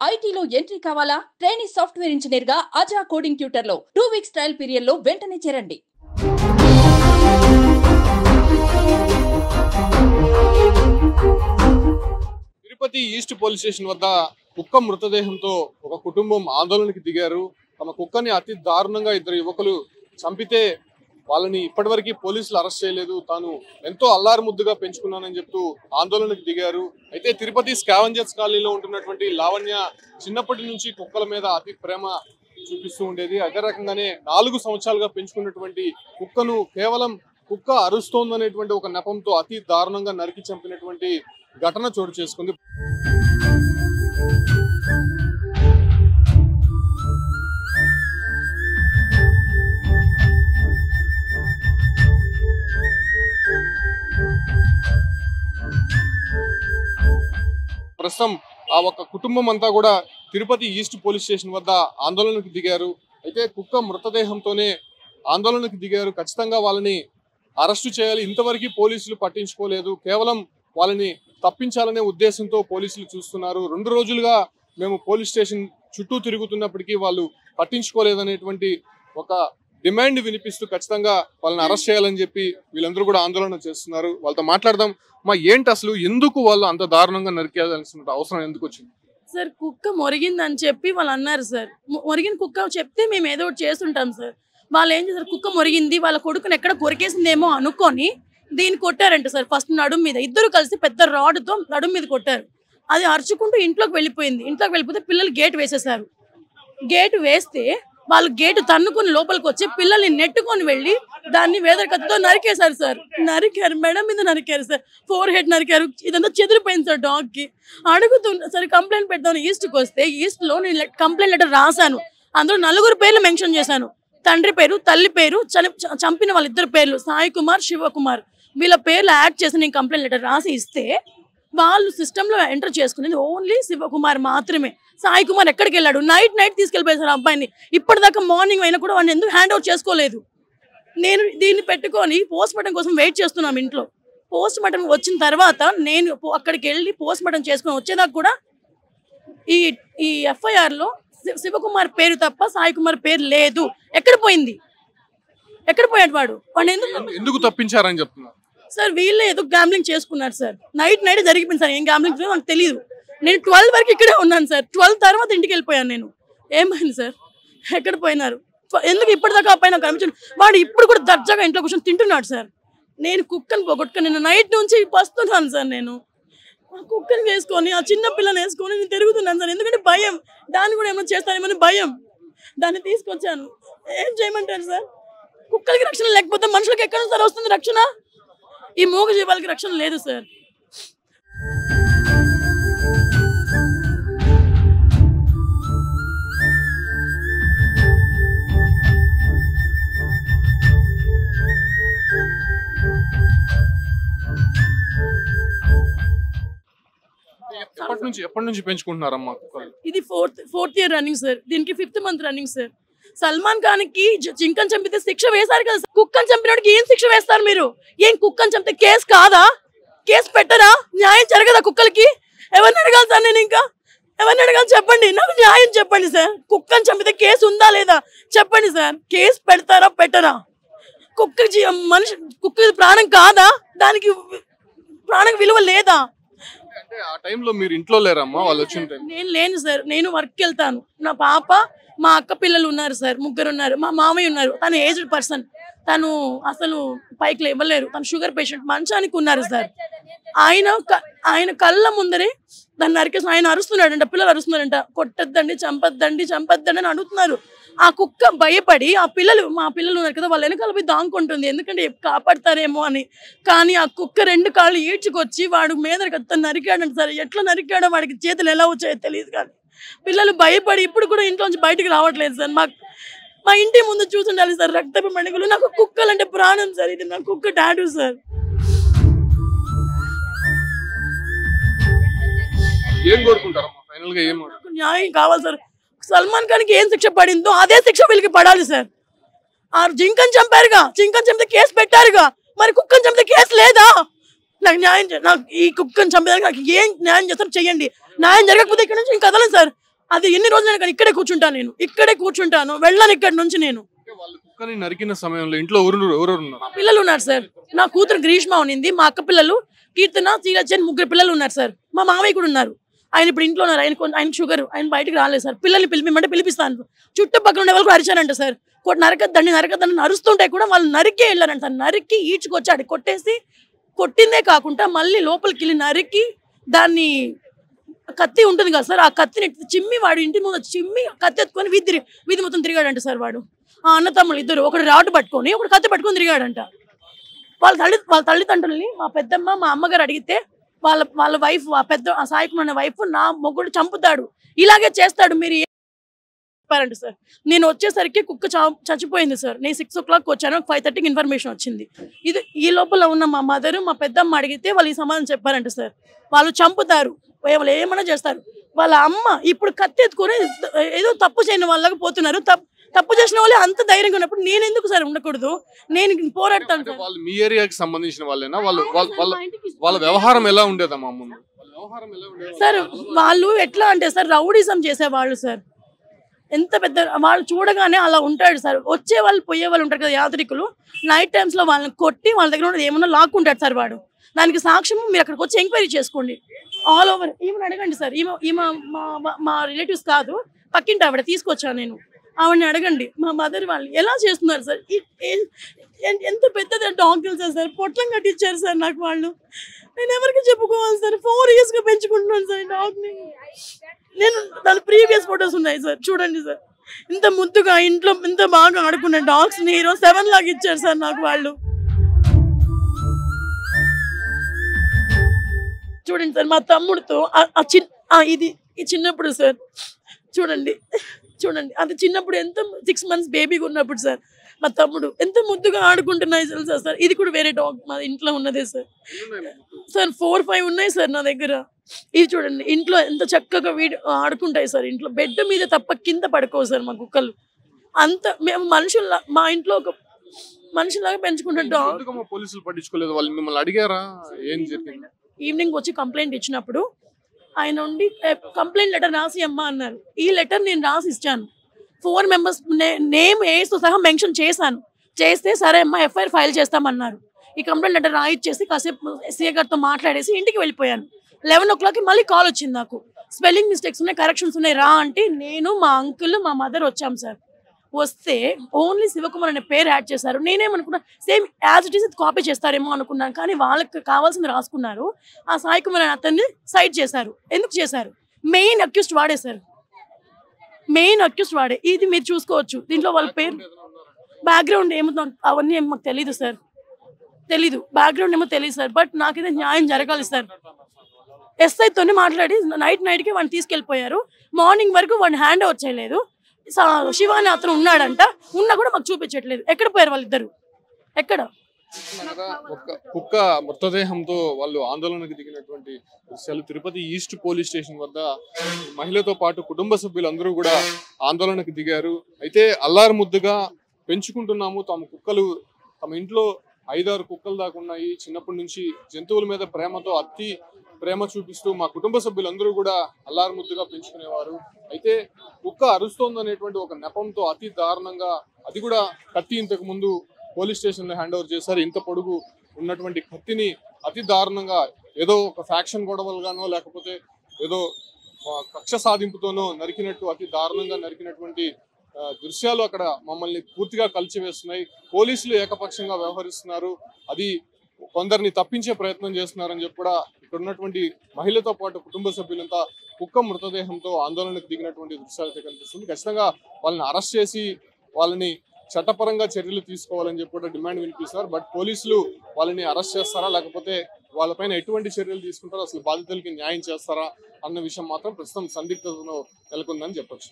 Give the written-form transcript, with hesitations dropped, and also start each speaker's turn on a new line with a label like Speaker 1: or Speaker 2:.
Speaker 1: ఐటీలో ఎంట్రీ కావాలా? Training software engineer గా అజా కోడింగ్ ట్యూటర్ లో 2 వీక్స్ ట్రయల్ పీరియడ్ లో వెంటనే చేరండి.
Speaker 2: తిరుపతి ఈస్ట్ పోలీస్ స్టేషన్ వద్ద కుక్క మృతదేహంతో ఒక కుటుంబం ఆందోళనకి దిగారు. తమ కుక్కని అతి దారుణంగా ఇద్దరు యువకులు చంపితే వాళ్ళని ఇప్పటివరకు పోలీసులు అరెస్ట్ చేయలేదు. తాను ఎంతో అల్లారు ముద్దుగా పెంచుకున్నానని చెప్తూ ఆందోళనకు దిగారు. అయితే తిరుపతి స్కావెంజర్స్ కాలనీలో ఉంటున్నటువంటి లావణ్య చిన్నప్పటి నుంచి కుక్కల మీద అతి ప్రేమ చూపిస్తూ ఉండేది. అదే రకంగానే 4 సంవత్సరాలుగా పెంచుకున్నటువంటి కుక్కను కేవలం కుక్క అరుస్తోందనేటువంటి ఒక నెపంతో అతి దారుణంగా నరికి చంపినటువంటి ఘటన చోటు చేసుకుంది. ప్రస్తుతం ఆ ఒక కుటుంబం అంతా కూడా తిరుపతి ఈస్ట్ పోలీస్ స్టేషన్ వద్ద ఆందోళనకు దిగారు. అయితే కుక్క మృతదేహంతోనే ఆందోళనకు దిగారు. ఖచ్చితంగా వాళ్ళని అరెస్టు చేయాలి. ఇంతవరకు పోలీసులు పట్టించుకోలేదు. కేవలం వాళ్ళని తప్పించాలనే ఉద్దేశంతో పోలీసులు చూస్తున్నారు. 2 రోజులుగా మేము పోలీస్ స్టేషన్ చుట్టూ తిరుగుతున్నప్పటికీ వాళ్ళు పట్టించుకోలేదనేటువంటి ఒక డిమాండ్ వినిపిస్తూ ఖచ్చితంగా వాళ్ళని అరెస్ట్ చేయాలని చెప్పి వీళ్ళందరూ కూడా ఆందోళన చేస్తున్నారు. వాళ్ళతో మాట్లాడదాం. మా ఏంటి అసలు ఎందుకు వాళ్ళు అంత దారుణంగా నరికేయాల్సిన అవసరం ఎందుకు వచ్చింది?
Speaker 3: సార్ కుక్క మొరిగిందని చెప్పి వాళ్ళు అన్నారు సార్. మొరిగిన కుక్క చెప్తే మేము ఏదో ఒకటి చేస్తుంటాం సార్. వాళ్ళు ఏం చేశారు, కుక్క మొరిగింది వాళ్ళ కొడుకుని ఎక్కడ కొరికేసిందేమో అనుకొని దీన్ని కొట్టారంట సార్. ఫస్ట్ నడుము మీద ఇద్దరు కలిసి పెద్ద రాడ్తో నడుము మీద కొట్టారు. అది అరుచుకుంటూ ఇంట్లోకి వెళ్ళిపోయింది. ఇంట్లోకి వెళ్ళిపోతే పిల్లలు గేట్ వేసేసారు. గేట్ వేస్తే వాళ్ళు గేటు తన్నుకొని లోపలికి వచ్చి పిల్లల్ని నెట్టుకొని వెళ్ళి దాన్ని వేదకత్తుతో నరికేశారు సార్. నరికారు, మెడ మీద నరికారు సార్, 4 హెడ్ నరికారు. ఇదంతా చెదిరిపోయింది సార్. డాగ్కి అడుగుతున్నా సరే కంప్లైంట్ పెడతాను. ఈస్ట్కి వస్తే ఈస్ట్లో నేను కంప్లైంట్ లెటర్ రాశాను. అందులో 4 పేర్లు మెన్షన్ చేశాను. తండ్రి పేరు, తల్లి పేరు, చంపిన వాళ్ళిద్దరు పేర్లు సాయి కుమార్, శివకుమార్, వీళ్ళ పేర్లు యాడ్ చేసి నేను కంప్లైంట్ లెటర్ రాసి ఇస్తే వాళ్ళు సిస్టంలో ఎంటర్ చేసుకునేది ఓన్లీ శివకుమార్ మాత్రమే. సాయి కుమార్ ఎక్కడికి వెళ్ళాడు? నైట్ తీసుకెళ్ళిపోయారు అబ్బాయిని. ఇప్పటిదాకా మార్నింగ్ అయినా కూడా వాడిని ఎందుకు హ్యాండ్ అవుట్ చేసుకోలేదు? నేను దీన్ని పెట్టుకొని పోస్ట్ మార్టం కోసం వెయిట్ చేస్తున్నాం ఇంట్లో. పోస్ట్ మార్టం వచ్చిన తర్వాత నేను అక్కడికి వెళ్ళి పోస్ట్ మార్టం చేసుకొని వచ్చేదాకా కూడా ఈ ఎఫ్ఐఆర్లో శివకుమార్ పేరు తప్ప సాయి కుమార్ పేరు లేదు. ఎక్కడ పోయింది? ఎక్కడ పోయాడు వాడు? వాడు
Speaker 2: ఎందుకు తప్పించారని చెప్తున్నారు
Speaker 3: సార్. వీళ్ళే ఏదో గ్యాంబ్లింగ్ చేసుకున్నారు సార్. నైట్ జరిగిపోయింది సార్. ఏం గ్యాంబ్లింగ్ నాకు తెలియదు. నేను 12 వరకు ఇక్కడే ఉన్నాను సార్. 12 తర్వాత ఇంటికి వెళ్ళిపోయాను నేను. ఏమైంది సార్? ఎక్కడ పోయినారు? ఎందుకు ఇప్పటిదాకా ఆ పైన కనిపించాడు? వాడు ఇప్పుడు కూడా దర్జాగా ఇంట్లో కూర్చొని తింటున్నాడు సార్. నేను కుక్కని పోగొట్టుకొని నేను నైట్ నుంచి పస్తున్నాను సార్. నేను ఆ కుక్కని వేసుకొని ఆ చిన్న పిల్లని వేసుకొని నేను తిరుగుతున్నాను సార్. ఎందుకంటే భయం, దాన్ని కూడా ఏమైనా చేస్తానేమని భయం. దాన్ని తీసుకొచ్చాను. ఏం చేయమంటారు సార్? కుక్కలకి రక్షణ లేకపోతే మనుషులకి ఎక్కడ సార్ వస్తుంది రక్షణ? ఈ మూగ జీవాలకి రక్షణ లేదు సార్.
Speaker 2: ఎప్పటి నుంచి పెంచుకుంటున్నారమ్మా కుక్కలు?
Speaker 3: ఇది ఫోర్త్ ఇయర్ రన్నింగ్ సార్. దీనికి 5th month running sir. Salman Khan కి జింకను చంపితే శిక్ష వేశారు కదా. కుక్కను చంపినోడికి ఏం శిక్ష వేస్తారు మీరు? ఏం కుక్కను చంపితే కేసు కాదా? కేసు పెట్టరా? న్యాయం జరగదా కుక్కలకి? ఎవరిని అడగాలి సార్? నేను ఇంకా ఎవరిని అడగాలి చెప్పండి. నాకు న్యాయం చెప్పండి సార్. కుక్కను చంపితే కేసు ఉందా లేదా చెప్పండి సార్. కేసు పెడతారా పెట్టరా? కుక్క ప్రాణం కాదా? దానికి ప్రాణం విలువ లేదా?
Speaker 2: అంటే ఆ టైంలో మీరు ఇంట్లో లేరమ్మా? వాళ్ళు వచ్చిన టైం
Speaker 3: నేను లేను సార్. నేను వర్క్కి వెళ్తాను. నా పాప, మా అక్క పిల్లలు ఉన్నారు సార్, 3 ఉన్నారు. మా మామయ్య ఉన్నారు. తను ఏజ్డ్ పర్సన్. తను అసలు పైకి లేవలేరు. తను షుగర్ పేషెంట్. మంచానికి ఉన్నారు సార్. ఆయన కళ్ళ ముందరే దాన్ని నరికేసి ఆయన అరుస్తున్నాడంట. పిల్లలు అరుస్తున్నారంట, కొట్టద్దండి, చంపద్దండి అని అడుగుతున్నారు. ఆ కుక్క భయపడి మా పిల్లలు ఉన్నారు కదా, వాళ్ళ వెనకాల పోయి దాంకుంటుంది. ఎందుకంటే కాపాడతారేమో అని. కానీ ఆ కుక్క 2 కాళ్ళు ఈడ్చుకొచ్చి వాడు మీద నరికాడంట సార్. ఎట్లా నరికాడో వాడికి చేతులు ఎలా వచ్చాయో తెలియదు. కానీ పిల్లలు భయపడి ఇప్పుడు కూడా ఇంట్లోంచి బయటకు రావట్లేదు సార్. మా ఇంటి ముందు చూసుండాలి సార్ రక్తపు మణికలు. నాకు కుక్కలంటే ప్రాణం సార్. ఇది నా కుక్క టాటూ సార్.
Speaker 2: ఏం కోరుకుంటారమ్మా ఫైనల్ గా?
Speaker 3: నాకు న్యాయం కావాలి సార్. సల్మాన్ ఖాన్కి ఏం శిక్ష పడిందో అదే శిక్ష వీళ్ళకి పడాలి సార్. ఆ జింకను చంపారుగా, జింకను చంపితే కేసు పెట్టారుగా, మరి కుక్కను చంపితే కేసు లేదా? నాకు న్యాయం నాకు ఈ కుక్కను చంపేదానికి నాకు ఏం న్యాయం చేస్తారు చెయ్యండి. న్యాయం జరగకపోతే ఇక్కడ నుంచి నేను కదలను సార్. అది ఎన్ని రోజులైనా కానీ ఇక్కడే కూర్చుంటాను, నేను ఇక్కడే కూర్చుంటాను, వెళ్ళాను ఇక్కడి నుంచి నేను.
Speaker 2: వాళ్ళు కుక్కని నరికిన సమయంలో ఇంట్లో ఎవరెవరు ఉన్నారు?
Speaker 3: మా పిల్లలు ఉన్నారు సార్. నా కూతురు గ్రీష్మ ఉన్నింది, మా అక్క పిల్లలు కీర్తన, శ్రీలజ్జ అని 3 పిల్లలు ఉన్నారు సార్. మా మామయ్య కూడా ఉన్నారు. ఆయన ఇప్పుడు ఇంట్లో ఉన్నారు. ఆయన షుగర్, ఆయన బయటకు రాలేదు సార్. పిల్లల్ని పిలిపిమంటే పిలిపిస్తాను. చుట్టుపక్కల ఉండే వాళ్ళు అరిచారంట సార్. నరకద్దని అరుస్తుంటే కూడా వాళ్ళు నరికే వెళ్ళారంట సార్. నరికి ఈడ్చుకొచ్చాడు, కొట్టేసి కొట్టిందే కాకుండా మళ్ళీ లోపలికి వెళ్ళి నరికి దాన్ని కత్తి ఉంటుంది కదా సార్, ఆ కత్తిని చిమ్మి వాడు ఇంటి ముందు చిమ్మి కత్తి ఎత్తుకొని వీధి మొత్తం తిరిగాడంట సార్. వాడు ఆ అన్నతమ్ముళ్ళు ఇద్దరు, ఒకడు రాటు పట్టుకొని ఒకడు కత్తి పట్టుకొని తిరిగాడంట. వాళ్ళ తల్లిదండ్రుల్ని మా పెద్దమ్మ మా అమ్మగారు అడిగితే వాళ్ళ వైఫ్, ఆ సాయికుమార్ వైఫ్, నా మొగుడు చంపుతాడు, ఇలాగే చేస్తాడు, మీరు చెప్పారంట సార్. నేను వచ్చేసరికి కుక్క చచ్చిపోయింది సార్. నేను 6 o'clock వచ్చాను, 5:30కి ఇన్ఫర్మేషన్ వచ్చింది. ఈ లోపల ఉన్న మా మదర్ మా పెద్దమ్మ అడిగితే వాళ్ళు ఈ సమాధానం చెప్పారంట సార్. వాళ్ళు చంపుతారు, వాళ్ళు ఏమైనా చేస్తారు. వాళ్ళ అమ్మ ఇప్పుడు కత్తి ఎత్తుకొని ఏదో తప్పు చేయని వాళ్ళకి పోతున్నారు. తప్పు చేసిన వాళ్ళే అంత ధైర్యంగా ఉన్నప్పుడు నేను ఎందుకు సార్ ఉండకూడదు? నేను పోరాడతాను సార్.
Speaker 2: వాళ్ళు మీ ఏరియాకి సంబంధించిన వాళ్ళేనా? వాళ్ళ వ్యవహారం ఎలా ఉండేదమ్మా ముందు?
Speaker 3: సార్ వాళ్ళు ఎట్లా అంటే సార్, రౌడీజం చేసేవాళ్ళు సార్. ఎంత పెద్ద వాళ్ళు చూడగానే అలా ఉంటాడు సార్. వచ్చే వాళ్ళు పోయే వాళ్ళు ఉంటారు కదా యాత్రికులు, నైట్ టైమ్స్ లో వాళ్ళని కొట్టి వాళ్ళ దగ్గర ఉన్నది ఏమన్నా లాక్కుంటాడు సార్ వాడు. దానికి సాక్ష్యం మీరు అక్కడికి వచ్చి ఎంక్వైరీ చేసుకోండి. ఆల్ ఓవర్ ఈమెను అడగండి సార్. ఈమె మా రిలేటివ్స్ కాదు, పక్కింటి ఆవిడ తీసుకొచ్చాను నేను. ఆవిడని అడగండి. మా మదర్ వాళ్ళు ఎలా చేస్తున్నారు సార్. ఎంత పెద్దది డాగ్ తెలుసా సార్. పొట్లం కట్టించారు సార్ నాకు వాళ్ళు. నేను ఎవరికి చెప్పుకోవాలి సార్. 4 years గా పెంచుకుంటున్నాను సార్ డాగ్ని. నేను దాని ప్రీవియస్ ఫొటోస్ ఉన్నాయి సార్, చూడండి సార్. ఇంత ముద్దుగా ఇంట్లో ఇంత బాగా ఆడుకునే డాగ్స్ ని 7 లాగా ఇచ్చారు సార్ నాకు వాళ్ళు. చూడండి సార్, మా తమ్ముడితో ఇది చిన్నప్పుడు సార్, చూడండి అది చిన్నప్పుడు ఎంత 6 months బేబీగా ఉన్నప్పుడు సార్. మా తమ్ముడు ఎంత ముద్దుగా ఆడుకుంటున్నాయి తెలుసా సార్. ఇది కూడా వేరే డాగ్ మా ఇంట్లో ఉన్నదే సార్. 4-5 ఉన్నాయి సార్ నా దగ్గర. ఇవి చూడండి, ఇంట్లో ఎంత చక్కగా ఆడుకుంటాయి సార్. ఇంట్లో బెడ్ మీద తప్ప కింద పడుకోవు సార్ మా కుక్కలు. అంత మేము మనుషుల్లా, మా ఇంట్లో ఒక మనుషులాగా పెంచుకుంటాం డాగ్.
Speaker 2: పోలీసులు పట్టించుకోలేదు, వాళ్ళు మిమ్మల్ని అడిగారా ఏం జరిగింది?
Speaker 3: ఈవినింగ్ వచ్చి కంప్లైంట్ ఇచ్చినప్పుడు ఆయన ఉండి కంప్లైంట్ లెటర్ రాసి అమ్మా అన్నారు. ఈ లెటర్ నేను రాసి ఇచ్చాను. 4 members నేమ్ ఏజ్తో సహా మెన్షన్ చేశాను. చేస్తే సరే అమ్మా FIR ఫైల్ చేస్తామన్నారు. ఈ కంప్లైంట్ లెటర్ రాయిచ్చేసి కాసేపు సీఏ గారితో మాట్లాడేసి ఇంటికి వెళ్ళిపోయాను. 11 o'clock మళ్ళీ కాల్ వచ్చింది నాకు. స్పెల్లింగ్ మిస్టేక్స్ ఉన్నాయి, కరెక్షన్స్ ఉన్నాయి రా అంటే నేను, మా అంకుల్, మా మదర్ వచ్చాం సార్. వస్తే ఓన్లీ శివకుమార్ అనే పేరు యాడ్ చేశారు. నేనేమనుకున్నా same as it is copy చేస్తారేమో అనుకున్నాను. కానీ వాళ్ళకి కావాల్సింది రాసుకున్నారు. ఆ సాయి కుమార్ అనే అతన్ని సైడ్ చేశారు. ఎందుకు చేశారు? మెయిన్ అక్యూస్డ్ వాడే సార్, మెయిన్ అక్యూస్డ్ వాడే. ఇది మీరు చూసుకోవచ్చు. దీంట్లో వాళ్ళ పేరు బ్యాక్గ్రౌండ్ ఏమో అవన్నీ ఏమో మాకు తెలీదు సార్, తెలీదు. బ్యాక్గ్రౌండ్ ఏమో తెలియదు సార్. బట్ నాకైతే న్యాయం జరగాలి సార్. ఎస్ఐతోనే మాట్లాడి నైట్కి వాడిని తీసుకెళ్ళిపోయారు. మార్నింగ్ వరకు వాడిని హ్యాండ్ ఓవర్ చేయలేదు. శివ అనే అతను ఉన్నాడంట, ఉన్నా కూడా మాకు చూపించట్లేదు. ఎక్కడ పోయారు వాళ్ళిద్దరు? ఎక్కడ?
Speaker 2: ఒక కుక్క మృతదేహంతో వాళ్ళు ఆందోళనకు దిగినటువంటి దృశ్యాలు తిరుపతి ఈస్ట్ పోలీస్ స్టేషన్ వద్ద మహిళతో పాటు కుటుంబ సభ్యులందరూ కూడా ఆందోళనకు దిగారు. అయితే అల్లారు ముద్దుగా పెంచుకుంటున్నాము, కుక్కలు తమ ఇంట్లో 5-6 కుక్కలు దాకా ఉన్నాయి. చిన్నప్పటి నుంచి జంతువుల మీద ప్రేమతో అతి ప్రేమ చూపిస్తూ మా కుటుంబ సభ్యులందరూ కూడా అల్లారు ముద్దుగా పెంచుకునేవారు. అయితే కుక్క అరుస్తోందనేటువంటి ఒక నెపంతో అతి దారుణంగా, అది కూడా కత్తి ఇంతకు ముందు పోలీస్ స్టేషన్ లో హ్యాండ్ ఓవర్ చేశారు. ఇంత పొడుగు ఉన్నటువంటి కత్తిని అతి దారుణంగా ఏదో ఒక ఫ్యాక్షన్ గొడవలుగానో లేకపోతే ఏదో కక్ష సాధింపుతోనో నరికినట్టు అతి దారుణంగా నరికినటువంటి దృశ్యాలు అక్కడ మమ్మల్ని పూర్తిగా కలిచివేస్తున్నాయి. పోలీసులు ఏకపక్షంగా వ్యవహరిస్తున్నారు, అది కొందరిని తప్పించే ప్రయత్నం చేస్తున్నారని చెప్పి కూడా ఇక్కడ ఉన్నటువంటి మహిళతో పాటు కుటుంబ సభ్యులంతా కుక్క మృతదేహంతో ఆందోళనకు దిగినటువంటి దృశ్యాలు అయితే కనిపిస్తుంది. ఖచ్చితంగా వాళ్ళని అరెస్ట్ చేసి వాళ్ళని చట్టపరంగా చర్యలు తీసుకోవాలని చెప్పి కూడా డిమాండ్ వినిపిస్తున్నారు. బట్ పోలీసులు వాళ్ళని అరెస్ట్ చేస్తారా లేకపోతే వాళ్ళపైన ఎటువంటి చర్యలు తీసుకుంటారో, అసలు బాధితులకి న్యాయం చేస్తారా అన్న విషయం మాత్రం ప్రస్తుతం సందిగ్ధతలో నెలకొందని చెప్పొచ్చు.